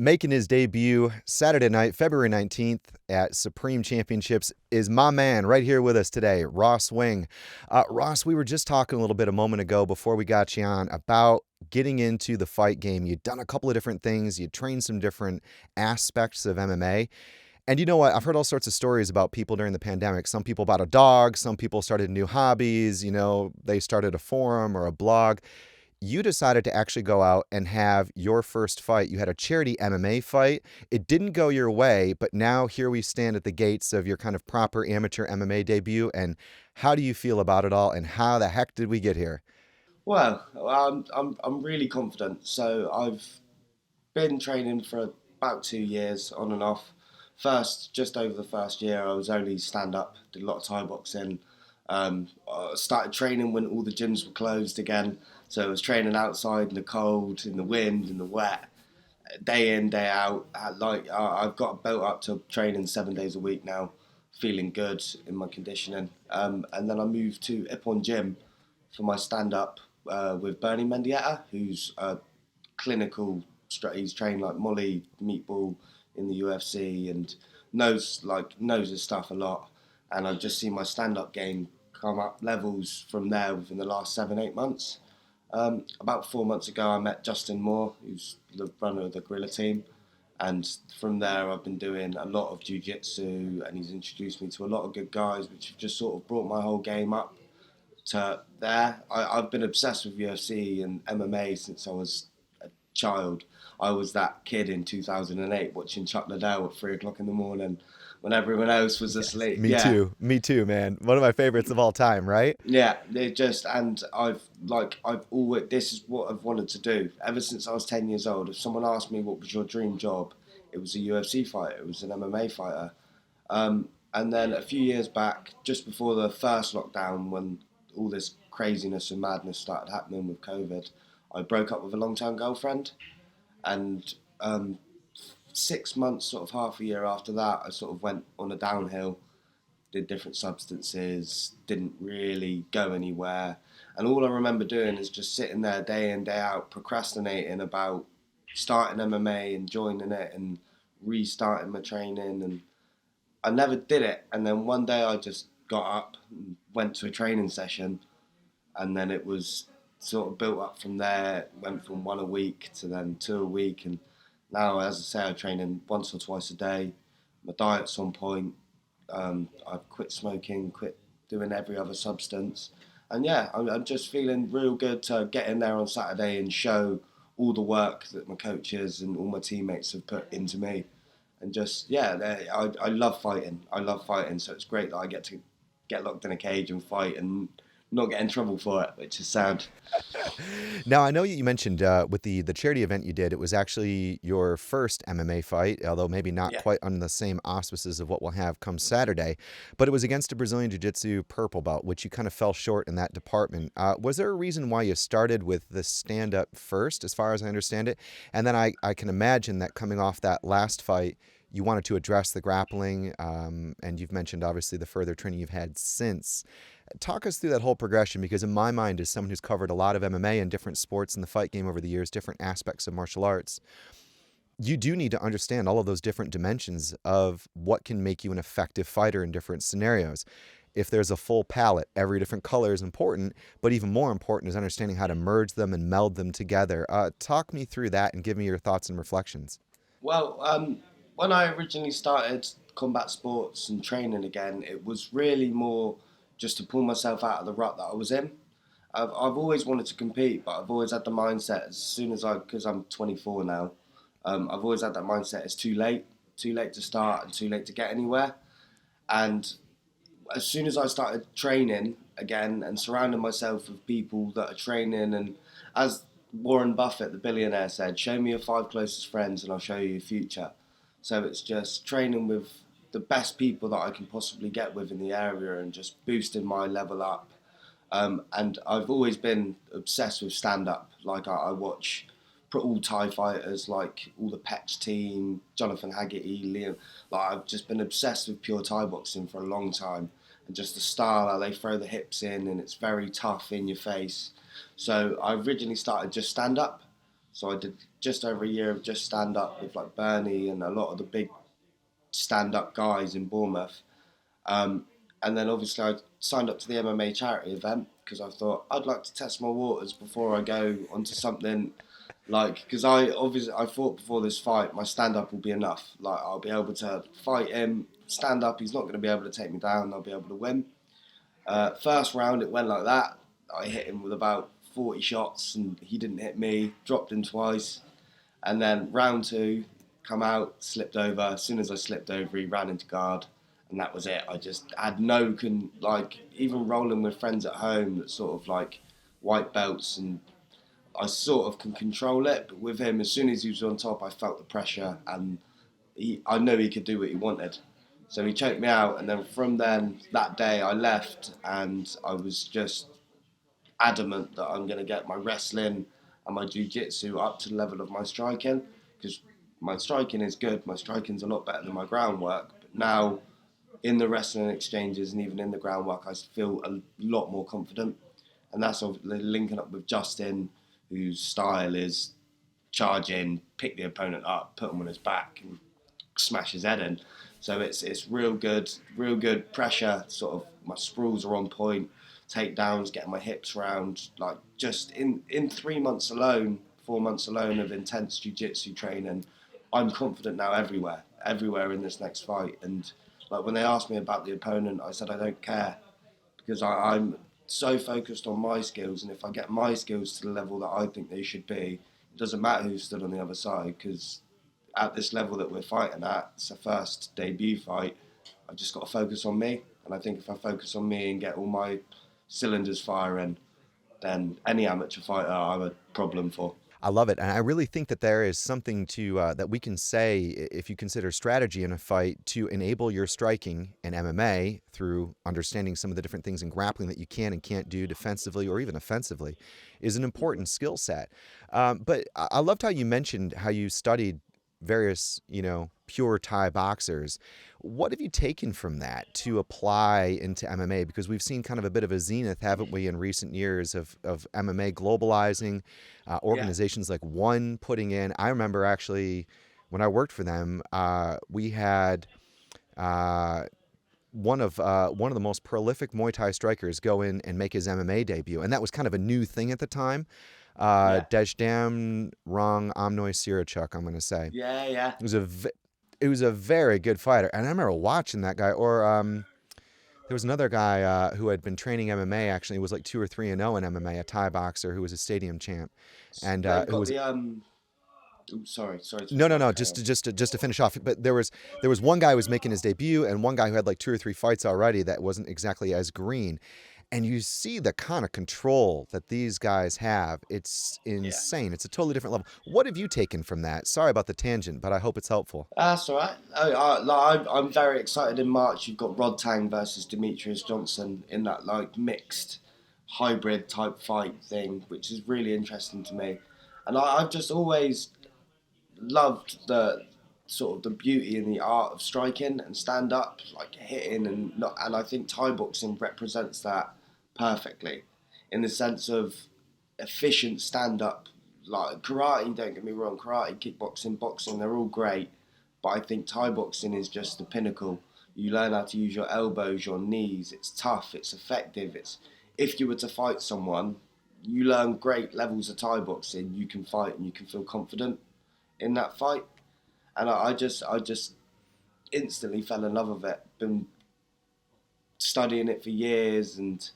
Making his debut Saturday night, February 19th at Supreme Championships is my man right here with us today, Ross Wing. Ross, we were just talking a little bit a moment ago before we got you on about getting into the fight game. You'd done a couple of different things. You'd trained some different aspects of MMA. And you know what? I've heard all sorts of stories about people during the pandemic. Some people bought a dog. Some people started new hobbies. They started a forum or a blog. You decided to actually go out and have your first fight. You had a charity MMA fight. It didn't go your way, but now here we stand at the gates of your kind of proper amateur MMA debut. And how do you feel about it all? And how the heck did we get here? Well, I'm really confident. So I've been training for about 2 years on and off. Just over the first year, I was only stand up, did a lot of Thai boxing. I started training when all the gyms were closed again. So I was training outside in the cold, in the wind, in the wet, day in, day out. I've got built up to training 7 days a week now, feeling good in my conditioning. And then I moved to Ippon Gym for my stand up with Bernie Mendieta, who's a clinical. He's trained like Molly Meatball in the UFC and knows his stuff a lot. And I've just seen my stand up game come up levels from there within the last 7-8 months. About 4 months ago, I met Justin Moore, who's the runner of the Gorilla team. And from there, I've been doing a lot of jiu-jitsu, and he's introduced me to a lot of good guys, which have just sort of brought my whole game up to there. I've been obsessed with UFC and MMA since I was a child. I was that kid in 2008 watching Chuck Liddell at 3 o'clock in the morning when everyone else was Yes. asleep. Me Yeah, too. Me too, man. One of my favorites of all time, right? yeah. I've always, this is what I've wanted to do ever since I was 10 years old. If someone asked me what was your dream job, it was a UFC fighter, it was an MMA fighter. And then a few years back, just before the first lockdown, when all this craziness and madness started happening with COVID, I broke up with a long-term girlfriend, and 6 months, sort of half a year after that, I sort of went on a downhill, did different substances, didn't really go anywhere, and all I remember doing is just sitting there day in day out, procrastinating about starting MMA and joining it and restarting my training, and I never did it. And then one day I just got up and went to a training session, and then it was sort of built up from there. Went from one a week to then two a week, and now, as I say, I train in once or twice a day. My diet's on point. I've quit smoking, quit doing every other substance, and yeah, I'm just feeling real good to get in there on Saturday and show all the work that my coaches and all my teammates have put into me. And just yeah, I love fighting. I love fighting, so it's great that I get to get locked in a cage and fight and not get in trouble for it, which is sad. Now, I know you mentioned with the charity event you did, it was actually your first MMA fight, although maybe not Yeah. quite under the same auspices of what we'll have come Saturday. But it was against a Brazilian Jiu Jitsu purple belt, which you kind of fell short in that department. Was there a reason why you started with the stand up first, as far as I understand it? And then I can imagine that coming off that last fight, you wanted to address the grappling, and you've mentioned obviously the further training you've had since. Talk us through that whole progression, because in my mind, as someone who's covered a lot of MMA and different sports in the fight game over the years, different aspects of martial arts, you do need to understand all of those different dimensions of what can make you an effective fighter in different scenarios. If there's a full palette, every different color is important, but even more important is understanding how to merge them and meld them together. Talk me through that and give me your thoughts and reflections. Well, when I originally started combat sports and training again, it was really more just to pull myself out of the rut that I was in. I've always wanted to compete, but I've always had the mindset as soon as because I'm 24 now, I've always had that mindset it's too late to start and too late to get anywhere. And as soon as I started training again and surrounding myself with people that are training, and as Warren Buffett, the billionaire, said, show me your five closest friends and I'll show you your future. So it's just training with the best people that I can possibly get with in the area and just boosting my level up. And I've always been obsessed with stand up. Like I watch all Thai fighters, like all the Petch team, Jonathan Haggerty, Liam. Like I've just been obsessed with pure Thai boxing for a long time, and just the style how they throw the hips in, and it's very tough in your face. So I originally started just stand up, So I did just over a year of just stand up with like Bernie and a lot of the big stand up guys in Bournemouth. Um, and then obviously I signed up to the MMA charity event because I thought I'd like to test my waters before I go onto something like, because I thought before this fight my stand up will be enough. Like I'll be able to fight him, stand up. He's not going to be able to take me down. I'll be able to win. First round it went like that. I hit him with about 40 shots and he didn't hit me. Dropped him twice. And then round two, come out, slipped over. As soon as I slipped over, he ran into guard, and that was it. I just had like even rolling with friends at home that sort of like white belts, and I sort of can control it. But with him, as soon as he was on top, I felt the pressure, and I know he could do what he wanted. So he choked me out, and then from then that day I left, and I was just adamant that I'm going to get my wrestling and my jiu-jitsu up to the level of my striking, because my striking is good. My striking's a lot better than my groundwork. But now in the wrestling exchanges and even in the groundwork, I feel a lot more confident. And that's linking up with Justin, whose style is charge in, pick the opponent up, put him on his back, and smash his head in. So it's real good pressure. Sort of my sprawls are on point, takedowns, getting my hips round. Like just in 3 months alone, 4 months alone of intense jiu-jitsu training, I'm confident now everywhere in this next fight. And like when they asked me about the opponent, I said I don't care because I'm so focused on my skills, and if I get my skills to the level that I think they should be, it doesn't matter who stood on the other side, because at this level that we're fighting at, it's a first debut fight. I've just got to focus on me, and I think if I focus on me and get all my cylinders firing, then any amateur fighter I'm a problem for. I love it, and I really think that there is something to that we can say if you consider strategy in a fight to enable your striking in MMA through understanding some of the different things in grappling that you can and can't do defensively or even offensively is an important skill set. But I loved how you mentioned how you studied various, pure Thai boxers. What have you taken from that to apply into MMA? Because we've seen kind of a bit of a zenith, haven't we, in recent years of MMA globalizing, Yeah, organizations like One putting in. I remember actually when I worked for them, we had uh, one of the most prolific Muay Thai strikers go in and make his MMA debut, and that was kind of a new thing at the time. yeah, Deshdam Rong Amnoy Sirachuk, I'm going to say. yeah. It was it was a very good fighter, and I remember watching that guy. Or there was another guy who had been training MMA. Actually, he was like 2 or 3-0 in MMA, a Thai boxer who was a stadium champ, and They've who got was. the sorry to No, no, interrupt. no. Carry on. Just to finish off. But there was one guy who was making his debut, and one guy who had like 2 or 3 fights already that wasn't exactly as green. And you see the kind of control that these guys have. It's Yeah. insane. It's a totally different level. What have you taken from that? Sorry about the tangent, but I hope it's helpful. That's all right. I'm very excited. In March, you've got Rod Tang versus Demetrius Johnson in that like mixed hybrid type fight thing, which is really interesting to me. And I've just always loved the sort of the beauty and the art of striking and stand up, like hitting and not. And I think Thai boxing represents that perfectly, in the sense of efficient stand up. Like karate, don't get me wrong, karate, kickboxing, boxing, they're all great, but I think Thai boxing is just the pinnacle. You learn how to use your elbows, your knees. It's tough. It's effective. It's if you were to fight someone, you learn great levels of Thai boxing. You can fight and you can feel confident in that fight. And I just instantly fell in love with it. Been studying it for years, and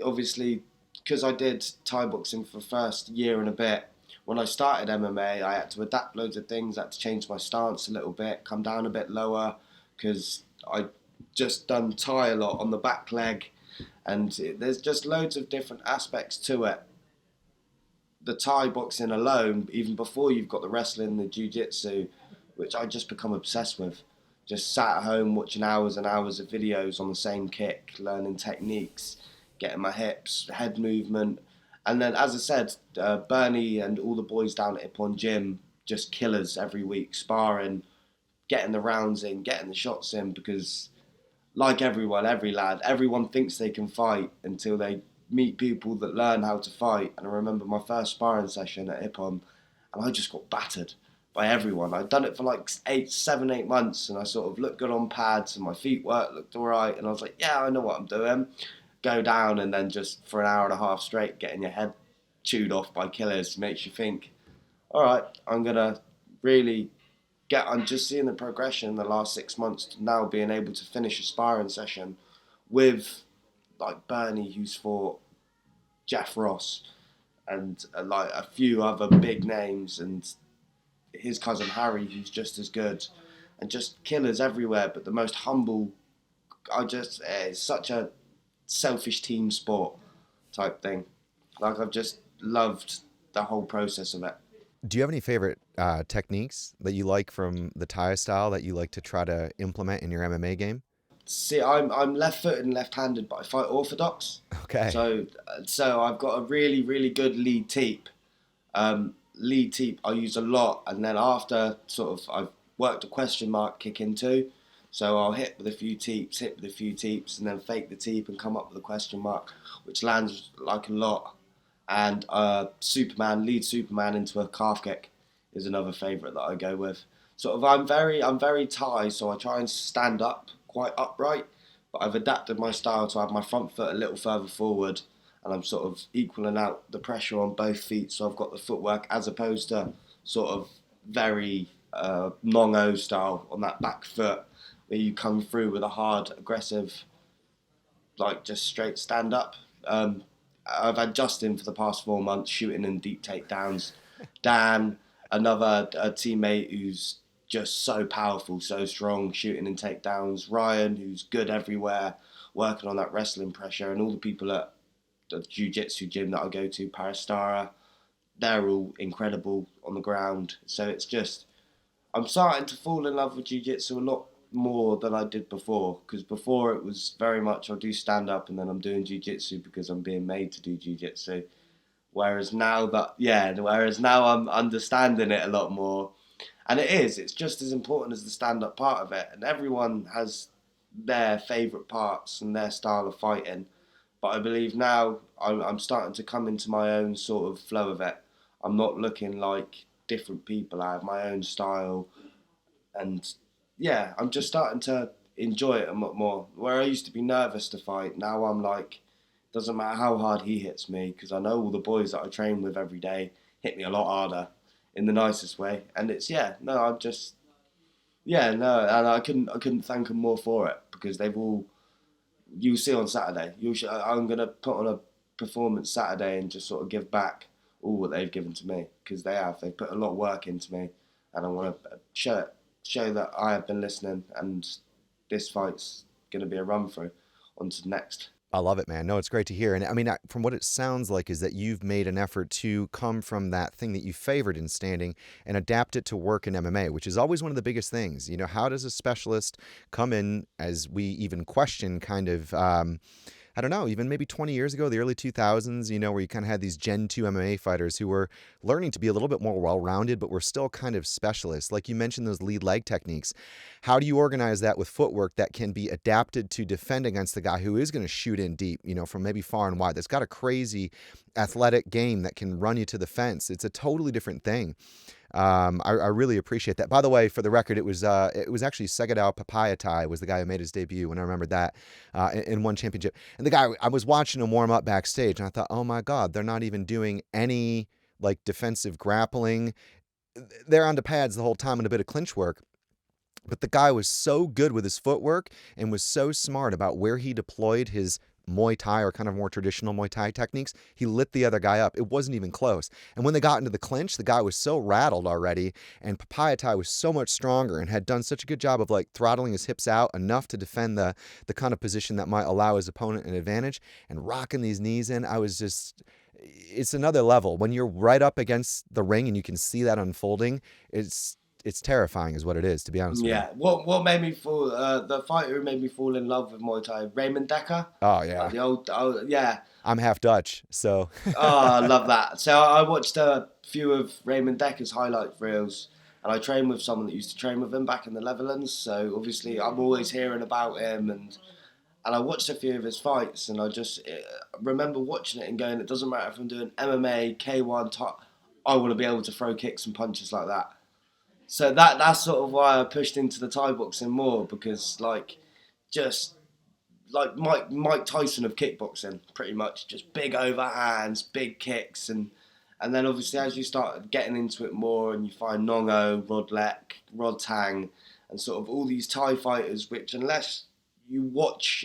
obviously because I did Thai boxing for the first year and a bit. When I started MMA, I had to adapt loads of things. I had to change my stance a little bit, come down a bit lower, because I just done Thai a lot on the back leg, and there's just loads of different aspects to it. The Thai boxing alone, even before you've got the wrestling, the jiu-jitsu, which I just become obsessed with. Just sat at home watching hours and hours of videos on the same kick, learning techniques, getting my hips, head movement. And then, as I said, Bernie and all the boys down at Ippon Gym, just killers every week, sparring, getting the rounds in, getting the shots in, because like everyone, every lad, everyone thinks they can fight until they meet people that learn how to fight. And I remember my first sparring session at Ippon, and I just got battered by everyone. I'd done it for like 8 months, and I sort of looked good on pads, and my feet looked all right, and I was like, yeah, I know what I'm doing. Go down, and then just for an hour and a half straight, getting your head chewed off by killers makes you think, all right, I'm gonna really I'm just seeing the progression in the last 6 months to now being able to finish a sparring session with like Bernie, who's fought Jeff Ross, and like a few other big names, and his cousin Harry, who's just as good, and just killers everywhere. But the most humble. It's such a selfish team sport type thing. Like I've just loved the whole process of it. Do you have any favorite techniques that you like from the Thai style that you like to try to implement in your MMA game? See, I'm left-footed and left-handed, but I fight orthodox. Okay. So I've got a really good lead teep. Lead teep I use a lot, and then after sort of I've worked a question mark kick into. So I'll hit with a few teeps, and then fake the teep and come up with a question mark, which lands like a lot. And lead Superman into a calf kick is another favourite that I go with. Sort of, I'm very Thai, so I try and stand up quite upright, but I've adapted my style to have my front foot a little further forward, and I'm sort of equaling out the pressure on both feet, so I've got the footwork as opposed to sort of very Nongo style on that back foot, where you come through with a hard, aggressive, like just straight stand up. I've had Justin for the past 4 months shooting in deep takedowns. Dan, another teammate who's just so powerful, so strong, shooting in takedowns. Ryan, who's good everywhere, working on that wrestling pressure, and all the people at the jiu-jitsu gym that I go to, Parastara, they're all incredible on the ground. So it's just, I'm starting to fall in love with jiu-jitsu a lot more than I did before, because before it was very much I'll do stand up and then I'm doing jiu-jitsu because I'm being made to do jiu-jitsu. Whereas now I'm understanding it a lot more, and it's just as important as the stand up part of it, and everyone has their favourite parts and their style of fighting. But I believe now I'm starting to come into my own sort of flow of it. I'm not looking like different people. I have my own style, and yeah, I'm just starting to enjoy it a lot more. Where I used to be nervous to fight, now I'm like, doesn't matter how hard he hits me, because I know all the boys that I train with every day hit me a lot harder, in the nicest way. And it's and I couldn't thank them more for it, because they've all. You'll see on Saturday. I'm gonna put on a performance Saturday and just sort of give back all what they've given to me, because they've put a lot of work into me, and I want to show that I have been listening, and this fight's going to be a run through onto the next. I love it, man. No, it's great to hear. And I mean, from what it sounds like, is that you've made an effort to come from that thing that you favored in standing and adapt it to work in MMA, which is always one of the biggest things. You know, how does a specialist come in, as we even question kind of, I don't know, even maybe 20 years ago, the early 2000s, you know, where you kind of had these Gen 2 MMA fighters who were learning to be a little bit more well-rounded, but were still kind of specialists. Like you mentioned, those lead leg techniques. How do you organize that with footwork that can be adapted to defend against the guy who is going to shoot in deep, you know, from maybe far and wide? That's got a crazy athletic game that can run you to the fence. It's a totally different thing. I really appreciate that. By the way, for the record, it was actually Segadao Papaya Tai was the guy who made his debut, and I remember that in one championship. And the guy, I was watching him warm up backstage, and I thought, oh my God, they're not even doing any like defensive grappling. They're on the pads the whole time and a bit of clinch work. But the guy was so good with his footwork and was so smart about where he deployed his Muay Thai, or kind of more traditional Muay Thai techniques. He lit the other guy up. It wasn't even close. And when they got into the clinch, the guy was so rattled already, and Papaya Tai was so much stronger and had done such a good job of like throttling his hips out enough to defend the kind of position that might allow his opponent an advantage, and rocking these knees in. It's another level. When you're right up against the ring and you can see that unfolding, it's terrifying is what it is, to be honest with you. Yeah. What made me fall? The fighter who made me fall in love with Muay Thai, Raymond Decker. Oh, yeah. The yeah. I'm half Dutch, so. Oh, I love that. So I watched a few of Raymond Decker's highlight reels, and I trained with someone that used to train with him back in the Netherlands. So obviously I'm always hearing about him, and I watched a few of his fights, and I just remember watching it and going, it doesn't matter if I'm doing MMA, K1, top. I want to be able to throw kicks and punches like that. So that's sort of why I pushed into the Thai boxing more, because like just like Mike Tyson of kickboxing, pretty much just big overhands, big kicks, and then obviously as you start getting into it more and you find Nongo, Rodlek, Rod Tang, and sort of all these Thai fighters, which unless you watch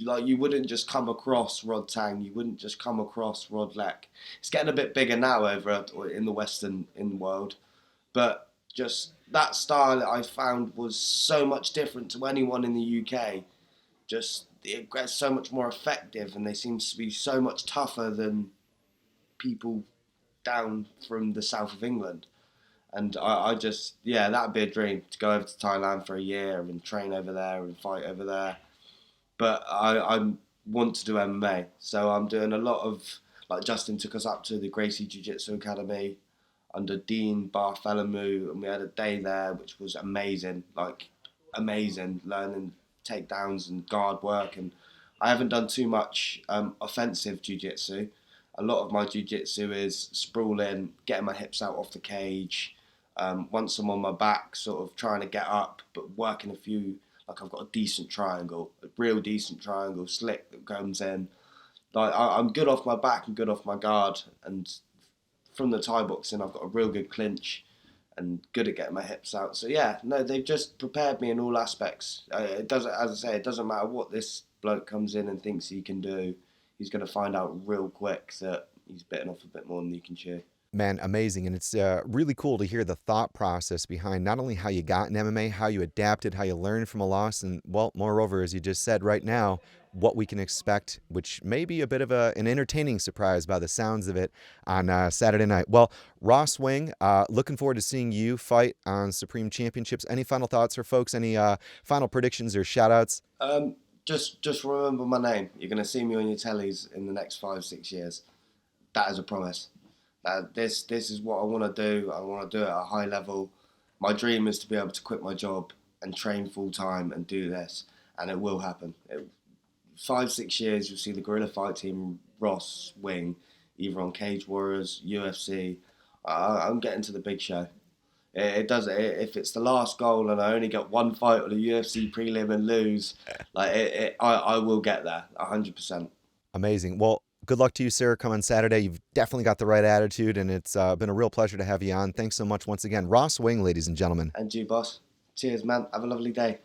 like you wouldn't just come across Rod Tang, you wouldn't just come across Rodlek. It's getting a bit bigger now over in the Western in the world, but just that style I found was so much different to anyone in the UK. Just it gets so much more effective, and they seem to be so much tougher than people down from the south of England. And I just, yeah, that'd be a dream to go over to Thailand for a year and train over there and fight over there. But I want to do MMA, so I'm doing a lot of, like Justin took us up to the Gracie Jiu Jitsu Academy under Dean Bartholomew, and we had a day there which was amazing, like amazing, learning takedowns and guard work. And I haven't done too much offensive jiu-jitsu. A lot of my jiu-jitsu is sprawling, getting my hips out off the cage. Once I'm on my back, sort of trying to get up, but working a few, like I've got a decent triangle, a real decent triangle, slick that comes in. Like I'm good off my back and good off my guard, and from the Thai boxing, I've got a real good clinch and good at getting my hips out. So yeah, no, they've just prepared me in all aspects. It doesn't, as I say, it doesn't matter what this bloke comes in and thinks he can do. He's going to find out real quick that he's bitten off a bit more than he can chew. Man, amazing. And it's really cool to hear the thought process behind not only how you got in MMA, how you adapted, how you learned from a loss, and, well, moreover, as you just said right now, what we can expect, which may be a bit of an entertaining surprise by the sounds of it on Saturday night. Well, Ross Wing, looking forward to seeing you fight on Supreme Championships. Any final thoughts for folks? Any final predictions or shout outs? Just remember my name. You're going to see me on your tellies in the next 5 6 years. That is a promise. This is what I want to do. I want to do it at a high level. My dream is to be able to quit my job and train full time and do this, and it will happen. 5 6 years, you'll see the Guerrilla Fight Team, Ross Wing, either on Cage Warriors, UFC. I'm getting to the big show. It does. If it's the last goal and I only get one fight on a UFC prelim and lose, like I will get there 100%. Amazing. Well, good luck to you, sir. Come on Saturday. You've definitely got the right attitude, and it's been a real pleasure to have you on. Thanks so much once again. Ross Wing, ladies and gentlemen. And you, boss. Cheers, man. Have a lovely day.